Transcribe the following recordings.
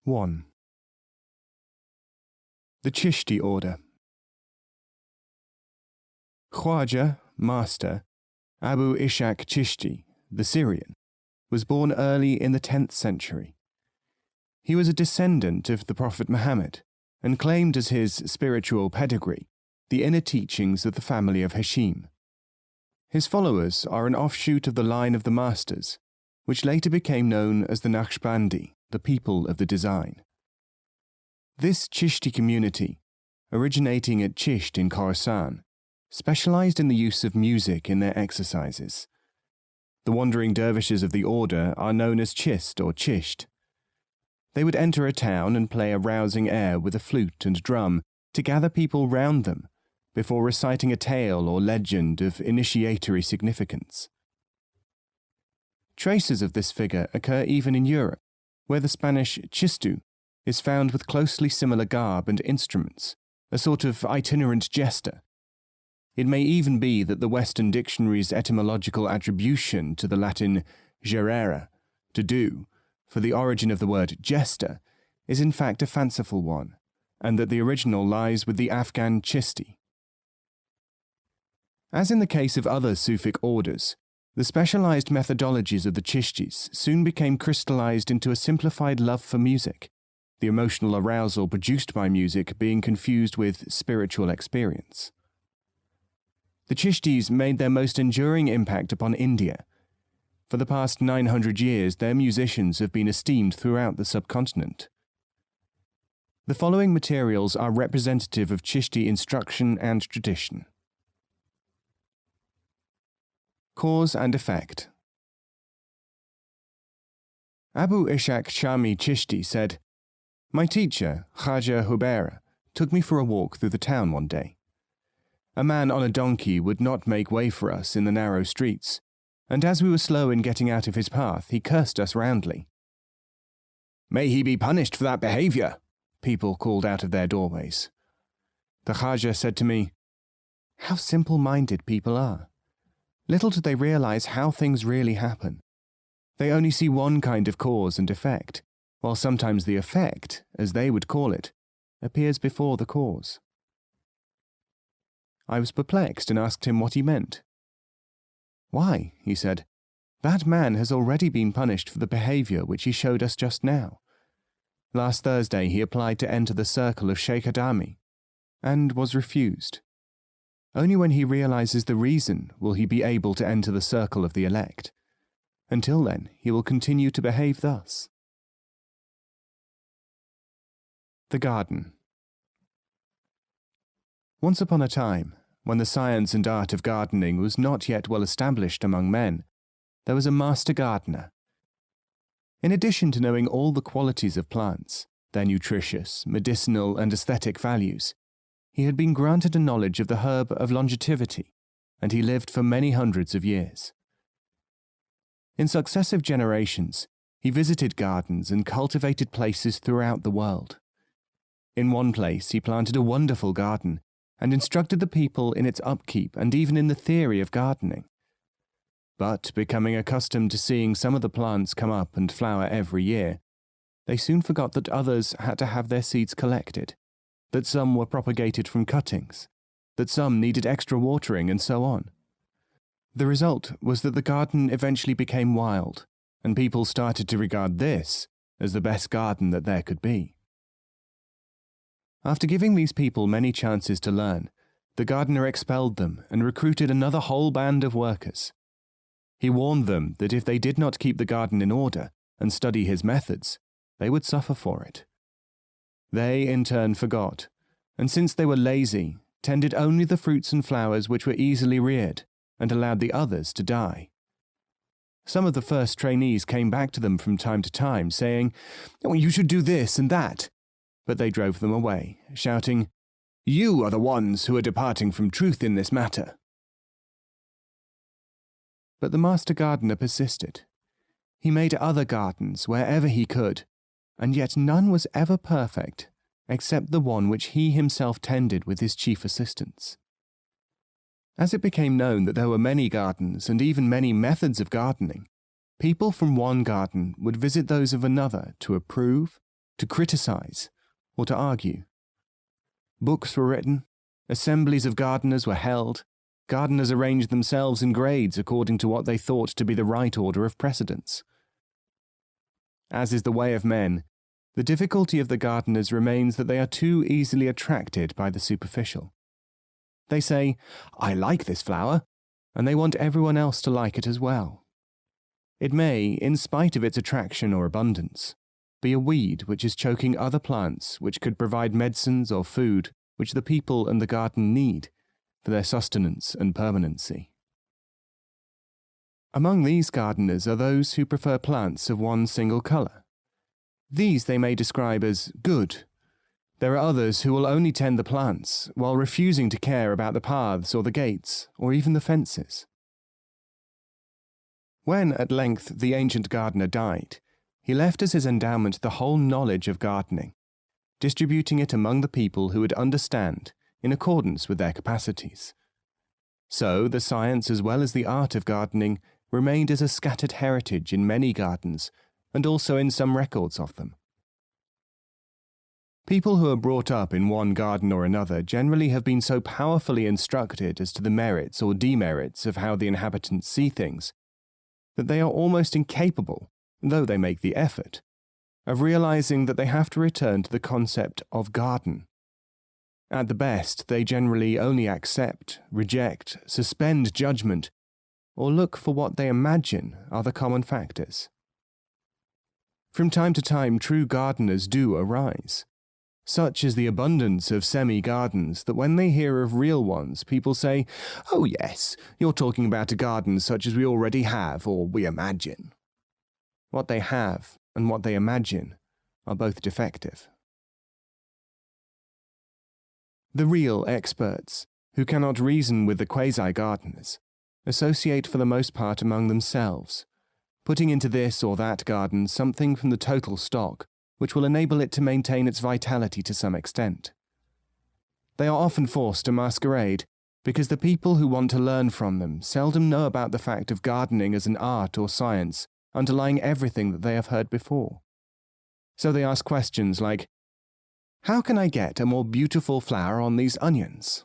1. The Chisti order. Khwaja, master, Abu Ishaq Chisti, the Syrian, was born early in the 10th century. He was a descendant of the Prophet Muhammad and claimed as his spiritual pedigree the inner teachings of the family of Hashim. His followers are an offshoot of the line of the masters, which later became known as the Naqshbandi, the people of the design. This Chishti community, originating at Chisht in Khorasan, specialized in the use of music in their exercises. The wandering dervishes of the order are known as Chist or Chisht. They would enter a town and play a rousing air with a flute and drum to gather people round them before reciting a tale or legend of initiatory significance. Traces of this figure occur even in Europe, where the Spanish chistu is found with closely similar garb and instruments, a sort of itinerant jester. It may even be that the Western dictionary's etymological attribution to the Latin gerere, to do, for the origin of the word jester, is in fact a fanciful one, and that the original lies with the Afghan chisti. As in the case of other Sufic orders, the specialized methodologies of the Chishtis soon became crystallized into a simplified love for music, the emotional arousal produced by music being confused with spiritual experience. The Chishtis made their most enduring impact upon India. For the past 900 years, their musicians have been esteemed throughout the subcontinent. The following materials are representative of Chishti instruction and tradition. Cause and effect. Abu Ishaq Shami Chishti said, "My teacher, Khaja Hubaira, took me for a walk through the town one day. A man on a donkey would not make way for us in the narrow streets, and as we were slow in getting out of his path, he cursed us roundly. 'May he be punished for that behavior,' people called out of their doorways. The Khaja said to me, 'How simple-minded people are. Little do they realize how things really happen. They only see one kind of cause and effect, while sometimes the effect, as they would call it, appears before the cause.' I was perplexed and asked him what he meant. 'Why,' he said, 'that man has already been punished for the behavior which he showed us just now. Last Thursday he applied to enter the circle of Sheikh Adami, and was refused. Only when he realizes the reason will he be able to enter the circle of the elect. Until then, he will continue to behave thus.' The garden. Once upon a time, when the science and art of gardening was not yet well established among men, there was a master gardener. In addition to knowing all the qualities of plants, their nutritious, medicinal, and aesthetic values, he had been granted a knowledge of the herb of longevity, and he lived for many hundreds of years. In successive generations, he visited gardens and cultivated places throughout the world. In one place, he planted a wonderful garden and instructed the people in its upkeep and even in the theory of gardening. But, becoming accustomed to seeing some of the plants come up and flower every year, they soon forgot that others had to have their seeds collected, that some were propagated from cuttings, that some needed extra watering, and so on. The result was that the garden eventually became wild, and people started to regard this as the best garden that there could be. After giving these people many chances to learn, the gardener expelled them and recruited another whole band of workers. He warned them that if they did not keep the garden in order and study his methods, they would suffer for it. They, in turn, forgot, and since they were lazy, tended only the fruits and flowers which were easily reared, and allowed the others to die. Some of the first trainees came back to them from time to time, saying, "Oh, you should do this and that," but they drove them away, shouting, "You are the ones who are departing from truth in this matter." But the master gardener persisted. He made other gardens wherever he could, and yet none was ever perfect, except the one which he himself tended with his chief assistants. As it became known that there were many gardens and even many methods of gardening, people from one garden would visit those of another to approve, to criticize, or to argue. Books were written, assemblies of gardeners were held, gardeners arranged themselves in grades according to what they thought to be the right order of precedence. As is the way of men, the difficulty of the gardeners remains that they are too easily attracted by the superficial. They say, "I like this flower," and they want everyone else to like it as well. It may, in spite of its attraction or abundance, be a weed which is choking other plants which could provide medicines or food which the people and the garden need for their sustenance and permanency. Among these gardeners are those who prefer plants of one single colour. These they may describe as good. There are others who will only tend the plants, while refusing to care about the paths or the gates, or even the fences. When at length the ancient gardener died, he left as his endowment the whole knowledge of gardening, distributing it among the people who would understand in accordance with their capacities. So the science as well as the art of gardening remained as a scattered heritage in many gardens, and also in some records of them. People who are brought up in one garden or another generally have been so powerfully instructed as to the merits or demerits of how the inhabitants see things, that they are almost incapable, though they make the effort, of realizing that they have to return to the concept of garden. At the best, they generally only accept, reject, suspend judgment, or look for what they imagine are the common factors. From time to time, true gardeners do arise. Such is the abundance of semi-gardens that when they hear of real ones, people say, "Oh yes, you're talking about a garden such as we already have, or we imagine." What they have and what they imagine are both defective. The real experts, who cannot reason with the quasi-gardeners, associate for the most part among themselves, putting into this or that garden something from the total stock which will enable it to maintain its vitality to some extent. They are often forced to masquerade, because the people who want to learn from them seldom know about the fact of gardening as an art or science underlying everything that they have heard before. So they ask questions like, "How can I get a more beautiful flower on these onions?"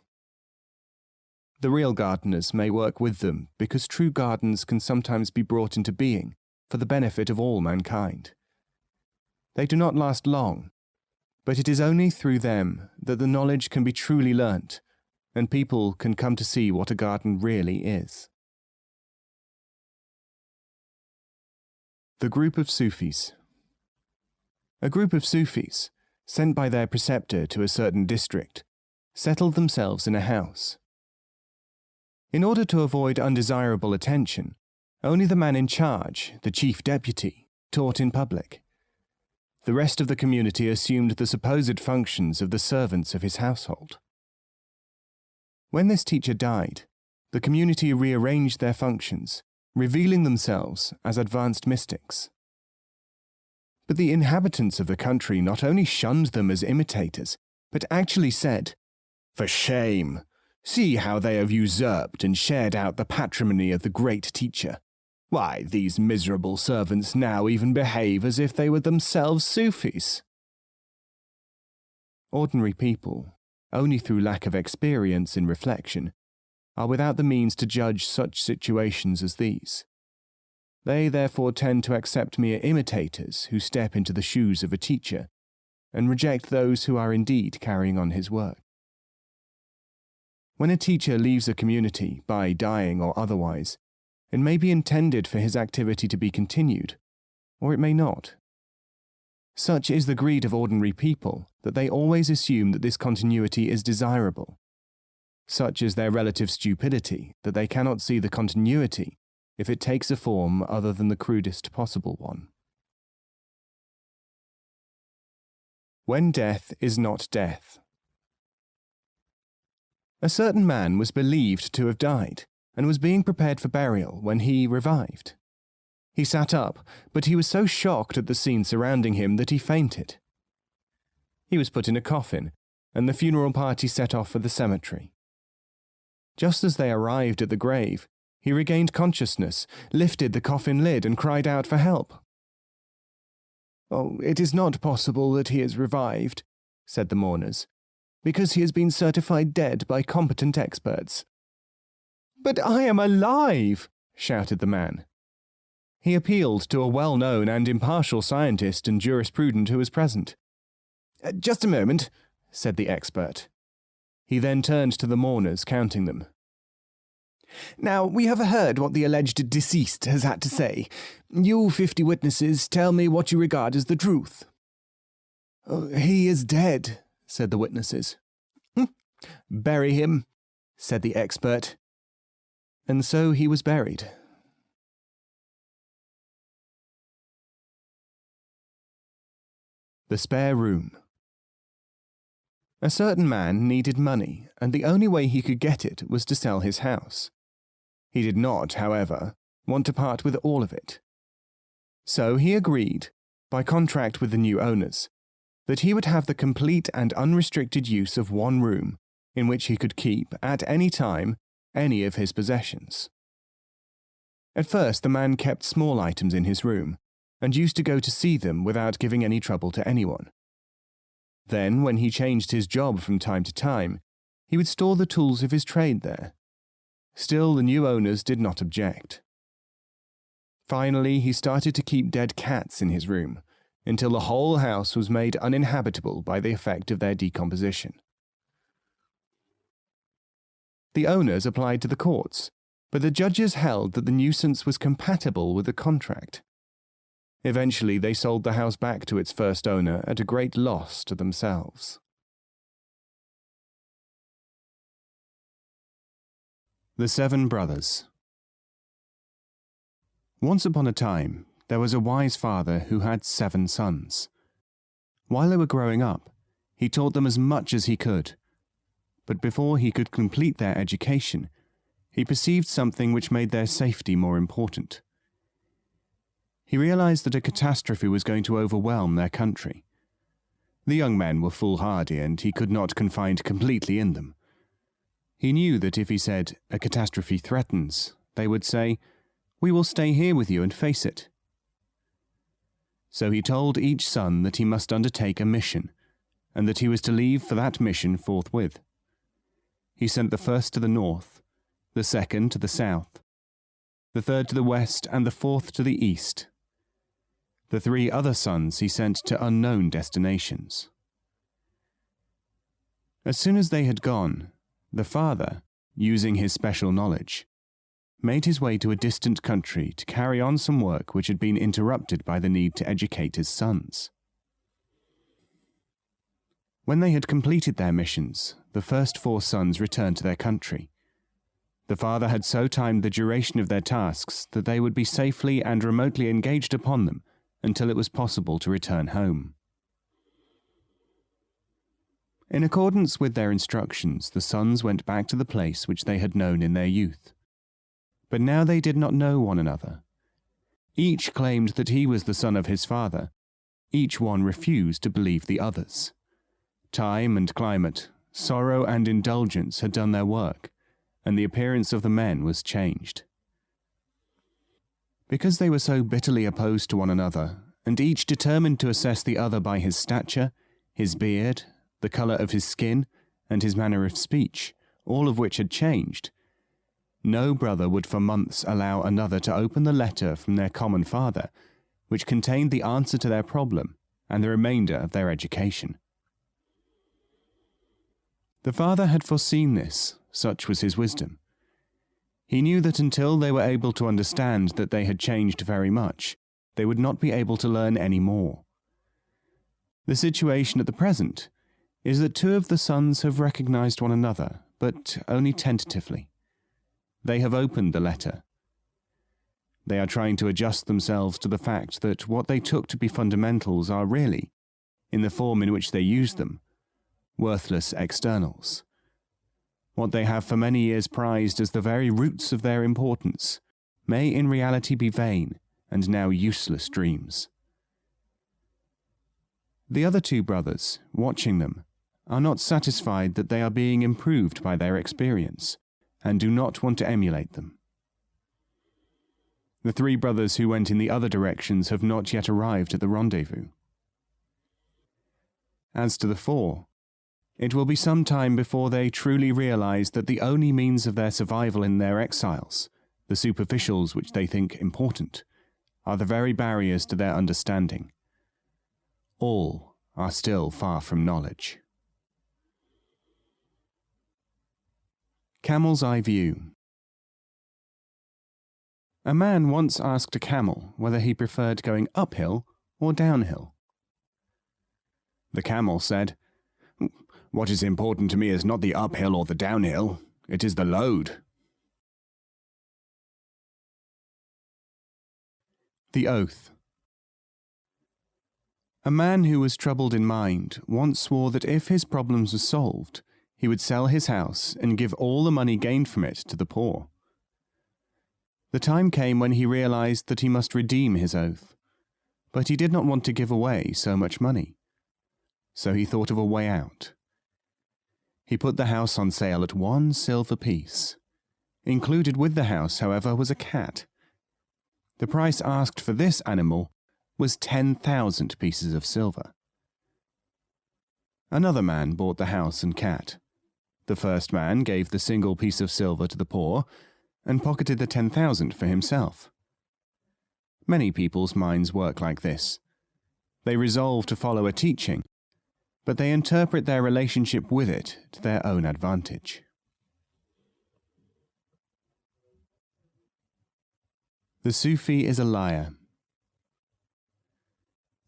The real gardeners may work with them because true gardens can sometimes be brought into being for the benefit of all mankind. They do not last long, but it is only through them that the knowledge can be truly learnt, and people can come to see what a garden really is. The group of Sufis. A group of Sufis, sent by their preceptor to a certain district, settled themselves in a house. In order to avoid undesirable attention, only the man in charge, the chief deputy, taught in public. The rest of the community assumed the supposed functions of the servants of his household. When this teacher died, the community rearranged their functions, revealing themselves as advanced mystics. But the inhabitants of the country not only shunned them as imitators, but actually said, "For shame! See how they have usurped and shared out the patrimony of the great teacher. Why, these miserable servants now even behave as if they were themselves Sufis." Ordinary people, only through lack of experience in reflection, are without the means to judge such situations as these. They therefore tend to accept mere imitators who step into the shoes of a teacher, and reject those who are indeed carrying on his work. When a teacher leaves a community, by dying or otherwise, it may be intended for his activity to be continued, or it may not. Such is the greed of ordinary people that they always assume that this continuity is desirable. Such is their relative stupidity that they cannot see the continuity if it takes a form other than the crudest possible one. When death is not death. A certain man was believed to have died, and was being prepared for burial when he revived. He sat up, but he was so shocked at the scene surrounding him that he fainted. He was put in a coffin, and the funeral party set off for the cemetery. Just as they arrived at the grave, he regained consciousness, lifted the coffin lid, and cried out for help. "Oh, it is not possible that he is revived," said the mourners, "because he has been certified dead by competent experts." "But I am alive!" shouted the man. He appealed to a well-known and impartial scientist and jurisprudent who was present. "Just a moment," said the expert. He then turned to the mourners, counting them. "Now, we have heard what the alleged deceased has had to say. You 50 witnesses, tell me what you regard as the truth." "He is dead," said the witnesses. "Bury him," said the expert. And so he was buried. The spare room. A certain man needed money, and the only way he could get it was to sell his house. He did not, however, want to part with all of it. So he agreed, by contract with the new owners, that he would have the complete and unrestricted use of one room in which he could keep, at any time, any of his possessions. At first the man kept small items in his room, and used to go to see them without giving any trouble to anyone. Then, when he changed his job from time to time, he would store the tools of his trade there. Still, the new owners did not object. Finally, he started to keep dead cats in his room, until the whole house was made uninhabitable by the effect of their decomposition. The owners applied to the courts, but the judges held that the nuisance was compatible with the contract. Eventually, they sold the house back to its first owner at a great loss to themselves. The Seven Brothers. Once upon a time, there was a wise father who had 7 sons. While they were growing up, he taught them as much as he could. But before he could complete their education, he perceived something which made their safety more important. He realized that a catastrophe was going to overwhelm their country. The young men were foolhardy, and he could not confide completely in them. He knew that if he said, "A catastrophe threatens," they would say, "We will stay here with you and face it." So he told each son that he must undertake a mission, and that he was to leave for that mission forthwith. He sent the first to the north, the second to the south, the third to the west, and the fourth to the east. The 3 other sons he sent to unknown destinations. As soon as they had gone, the father, using his special knowledge, made his way to a distant country to carry on some work which had been interrupted by the need to educate his sons. When they had completed their missions, the first 4 sons returned to their country. The father had so timed the duration of their tasks that they would be safely and remotely engaged upon them until it was possible to return home. In accordance with their instructions, the sons went back to the place which they had known in their youth. But now they did not know one another. Each claimed that he was the son of his father. Each one refused to believe the others. Time and climate, sorrow and indulgence had done their work, and the appearance of the men was changed. Because they were so bitterly opposed to one another, and each determined to assess the other by his stature, his beard, the colour of his skin, and his manner of speech, all of which had changed, no brother would for months allow another to open the letter from their common father, which contained the answer to their problem and the remainder of their education. The father had foreseen this, such was his wisdom. He knew that until they were able to understand that they had changed very much, they would not be able to learn any more. The situation at the present is that 2 of the sons have recognized one another, but only tentatively. They have opened the letter. They are trying to adjust themselves to the fact that what they took to be fundamentals are really, in the form in which they use them, worthless externals. What they have for many years prized as the very roots of their importance may in reality be vain and now useless dreams. The other 2 brothers, watching them, are not satisfied that they are being improved by their experience, and do not want to emulate them. The 3 brothers who went in the other directions have not yet arrived at the rendezvous. As to the four, it will be some time before they truly realize that the only means of their survival in their exiles, the superficials which they think important, are the very barriers to their understanding. All are still far from knowledge. Camel's Eye View. A man once asked a camel whether he preferred going uphill or downhill. The camel said, "What is important to me is not the uphill or the downhill, it is the load." The Oath. A man who was troubled in mind once swore that if his problems were solved, he would sell his house and give all the money gained from it to the poor. The time came when he realized that he must redeem his oath, but he did not want to give away so much money. So he thought of a way out. He put the house on sale at 1 silver piece. Included with the house, however, was a cat. The price asked for this animal was 10,000 pieces of silver. Another man bought the house and cat. The first man gave the single piece of silver to the poor and pocketed the 10,000 for himself. Many people's minds work like this. They resolve to follow a teaching, but they interpret their relationship with it to their own advantage. The Sufi is a liar.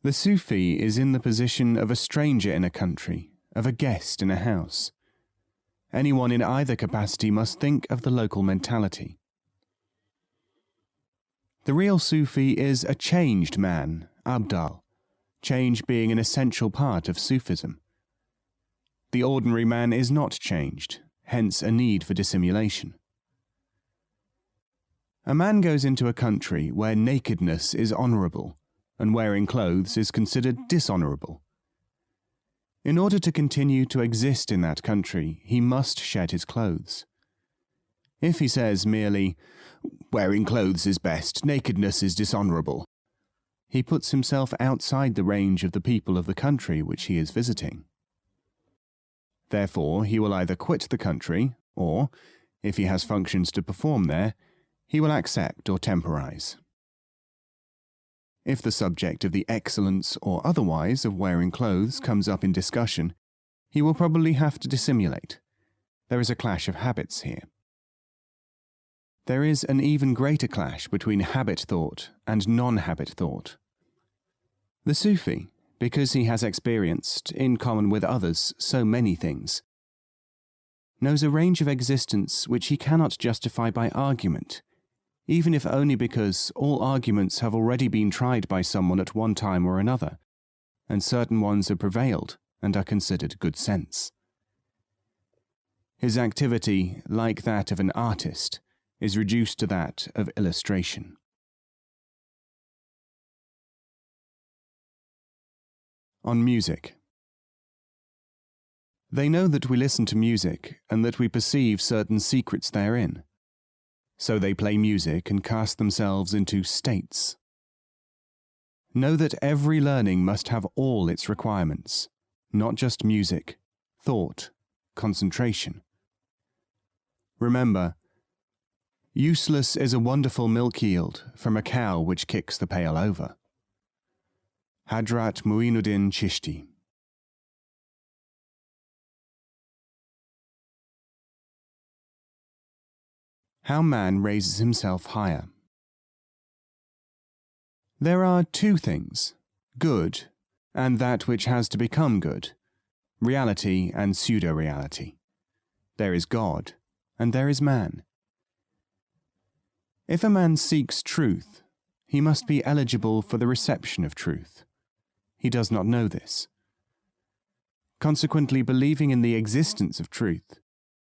The Sufi is in the position of a stranger in a country, of a guest in a house. Anyone in either capacity must think of the local mentality. The real Sufi is a changed man, abdal, change being an essential part of Sufism. The ordinary man is not changed, hence a need for dissimulation. A man goes into a country where nakedness is honourable and wearing clothes is considered dishonourable. In order to continue to exist in that country, he must shed his clothes. If he says merely, "Wearing clothes is best, nakedness is dishonourable," he puts himself outside the range of the people of the country which he is visiting. Therefore, he will either quit the country, or, if he has functions to perform there, he will accept or temporize. If the subject of the excellence or otherwise of wearing clothes comes up in discussion, he will probably have to dissimulate. There is a clash of habits here. There is an even greater clash between habit thought and non-habit thought. The Sufi, because he has experienced, in common with others, so many things, knows a range of existence which he cannot justify by argument, even if only because all arguments have already been tried by someone at one time or another, and certain ones have prevailed and are considered good sense. His activity, like that of an artist, is reduced to that of illustration. On music. They know that we listen to music and that we perceive certain secrets therein. So they play music and cast themselves into states. Know that every learning must have all its requirements, not just music, thought, concentration. Remember, useless is a wonderful milk yield from a cow which kicks the pail over. Hadrat Muinuddin Chisti. How man raises himself higher. There are two things, good and that which has to become good, reality and pseudo-reality. There is God and there is man. If a man seeks truth, he must be eligible for the reception of truth. He does not know this. Consequently, believing in the existence of truth,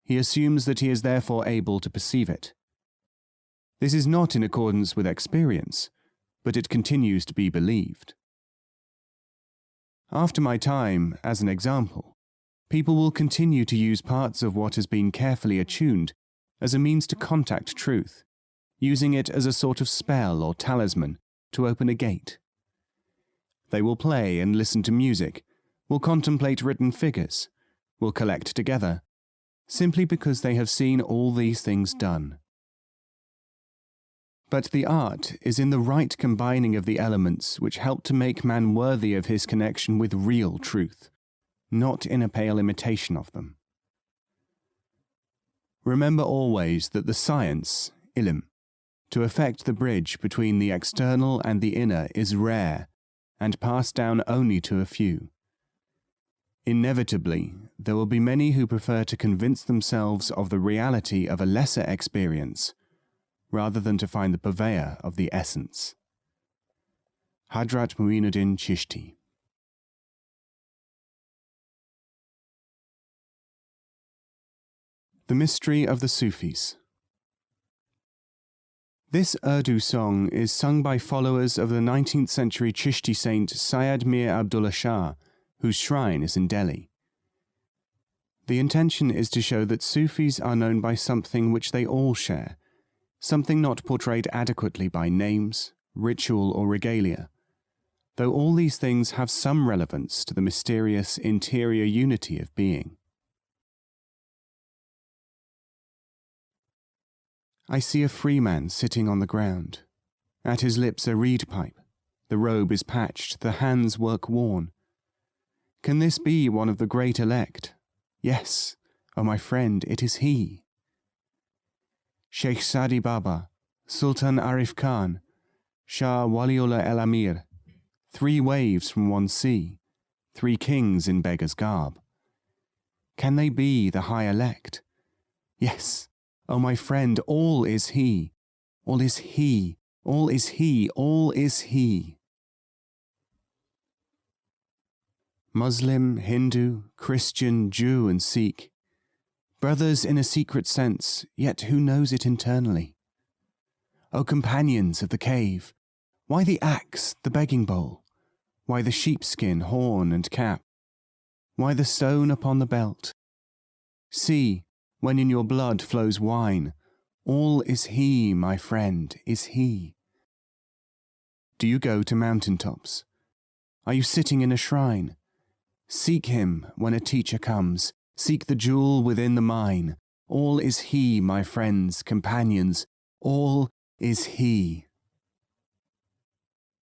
he assumes that he is therefore able to perceive it. This is not in accordance with experience, but it continues to be believed. After my time, as an example, people will continue to use parts of what has been carefully attuned as a means to contact truth, using it as a sort of spell or talisman to open a gate. They will play and listen to music, will contemplate written figures, will collect together, simply because they have seen all these things done. But the art is in the right combining of the elements which help to make man worthy of his connection with real truth, not in a pale imitation of them. Remember always that the science, ilm, to effect the bridge between the external and the inner is rare and passed down only to a few. Inevitably, there will be many who prefer to convince themselves of the reality of a lesser experience rather than to find the purveyor of the essence. Hadrat Muinuddin Chisti. The Mystery of the Sufis. This Urdu song is sung by followers of the 19th century Chisti saint Syed Mir Abdullah Shah, whose shrine is in Delhi. The intention is to show that Sufis are known by something which they all share, something not portrayed adequately by names, ritual or regalia, though all these things have some relevance to the mysterious interior unity of being. I see a free man sitting on the ground. At his lips a reed pipe. The robe is patched, the hands work-worn. Can this be one of the great elect? Yes, O my friend, it is he. Sheikh Sadi Baba, Sultan Arif Khan, Shah Waliullah El Amir, 3 waves from one sea, 3 kings in beggar's garb. Can they be the high elect? Yes, O my friend, all is he, all is he, all is he, all is he. Muslim, Hindu, Christian, Jew and Sikh, brothers in a secret sense, yet who knows it internally? O companions of the cave, why the axe, the begging bowl? Why the sheepskin, horn and cap? Why the stone upon the belt? See, when in your blood flows wine, all is he, my friend, is he. Do you go to mountain tops? Are you sitting in a shrine? Seek him when a teacher comes, seek the jewel within the mine. All is he, my friends, companions, all is he.